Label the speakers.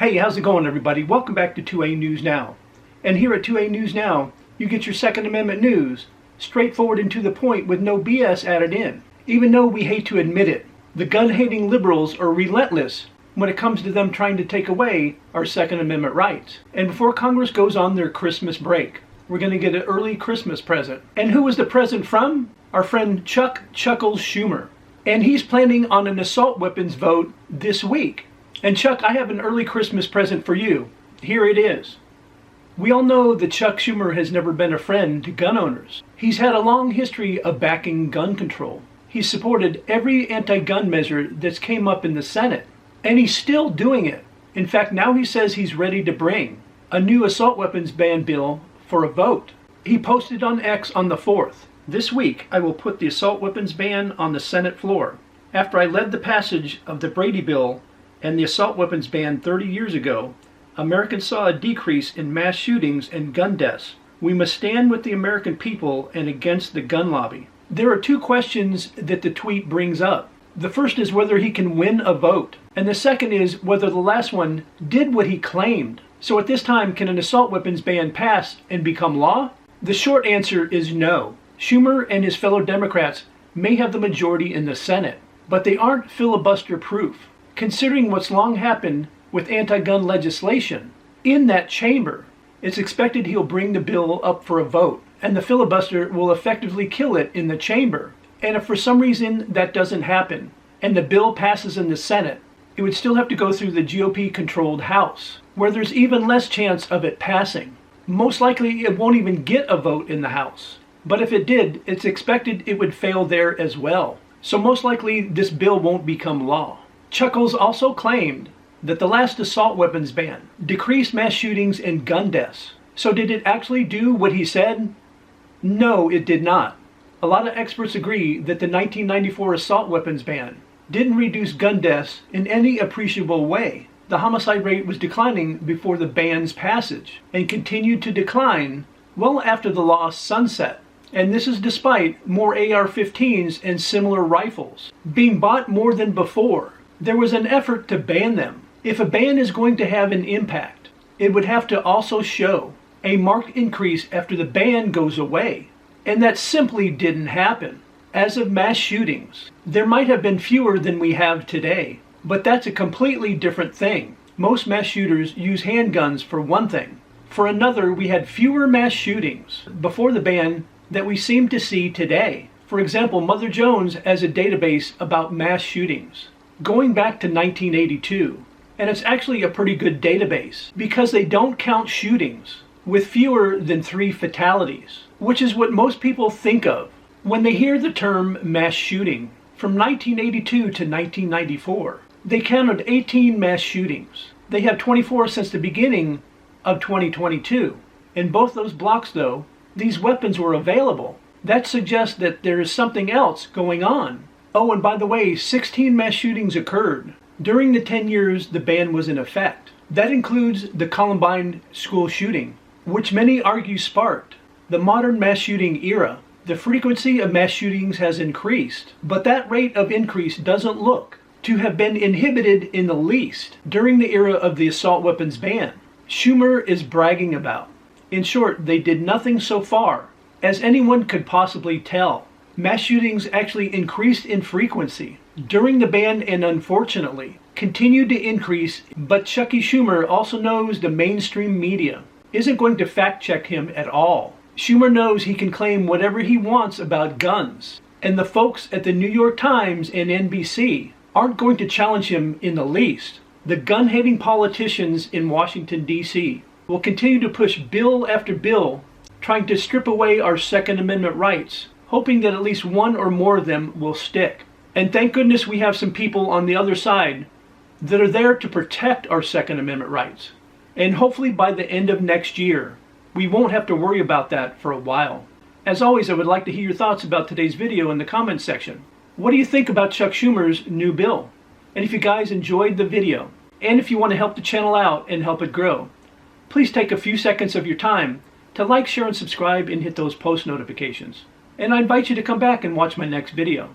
Speaker 1: Hey, how's it going, everybody? Welcome back to 2A News Now. And here at 2A News Now, you get your Second Amendment news, straightforward and to the point with no BS added in. Even though we hate to admit it, the gun-hating liberals are relentless when it comes to them trying to take away our Second Amendment rights. And before Congress goes on their Christmas break, we're going to get an early Christmas present. And who was the present from? Our friend Chuck Chuckles Schumer. And he's planning on an assault weapons vote this week. And Chuck, I have an early Christmas present for you. Here it is. We all know that Chuck Schumer has never been a friend to gun owners. He's had a long history of backing gun control. He's supported every anti-gun measure that's came up in the Senate. And he's still doing it. In fact, now he says he's ready to bring a new assault weapons ban bill for a vote. He posted on X on the 4th. This week, I will put the assault weapons ban on the Senate floor. After I led the passage of the Brady bill and the assault weapons ban 30 years ago, Americans saw a decrease in mass shootings and gun deaths. We must stand with the American people and against the gun lobby. There are two questions that the tweet brings up. The first is whether he can win a vote, and the second is whether the last one did what he claimed. So at this time, can an assault weapons ban pass and become law? The short answer is no. Schumer and his fellow Democrats may have the majority in the Senate, but they aren't filibuster-proof. Considering what's long happened with anti-gun legislation in that chamber, it's expected he'll bring the bill up for a vote, and the filibuster will effectively kill it in the chamber. And if for some reason that doesn't happen, and the bill passes in the Senate, it would still have to go through the GOP-controlled House, where there's even less chance of it passing. Most likely it won't even get a vote in the House. But if it did, it's expected it would fail there as well. So most likely this bill won't become law. Chuckles also claimed that the last assault weapons ban decreased mass shootings and gun deaths. So did it actually do what he said? No, it did not. A lot of experts agree that the 1994 assault weapons ban didn't reduce gun deaths in any appreciable way. The homicide rate was declining before the ban's passage and continued to decline well after the law sunset. And this is despite more AR-15s and similar rifles being bought more than before. There was an effort to ban them. If a ban is going to have an impact, it would have to also show a marked increase after the ban goes away. And that simply didn't happen. As of mass shootings, there might have been fewer than we have today, but that's a completely different thing. Most mass shooters use handguns for one thing. For another, we had fewer mass shootings before the ban that we seem to see today. For example, Mother Jones has a database about mass shootings going back to 1982. And it's actually a pretty good database because they don't count shootings with fewer than 3 fatalities, which is what most people think of when they hear the term mass shooting. From 1982 to 1994, they counted 18 mass shootings. They have 24 since the beginning of 2022. In both those blocks, though, these weapons were available. That suggests that there is something else going on. Oh, and by the way, 16 mass shootings occurred during the 10 years the ban was in effect. That includes the Columbine school shooting, which many argue sparked the modern mass shooting era. The frequency of mass shootings has increased, but that rate of increase doesn't look to have been inhibited in the least during the era of the assault weapons ban Schumer is bragging about. In short, they did nothing so far, as anyone could possibly tell. Mass shootings actually increased in frequency during the ban and unfortunately continued to increase, but Chucky Schumer also knows the mainstream media isn't going to fact check him at all. Schumer knows he can claim whatever he wants about guns, and the folks at the New York Times and NBC aren't going to challenge him in the least. The gun-hating politicians in Washington, D.C. will continue to push bill after bill trying to strip away our Second Amendment rights, hoping that at least one or more of them will stick. And thank goodness we have some people on the other side that are there to protect our Second Amendment rights. And hopefully by the end of next year, we won't have to worry about that for a while. As always, I would like to hear your thoughts about today's video in the comments section. What do you think about Chuck Schumer's new bill? And if you guys enjoyed the video, and if you want to help the channel out and help it grow, please take a few seconds of your time to like, share, and subscribe and hit those post notifications. And I invite you to come back and watch my next video.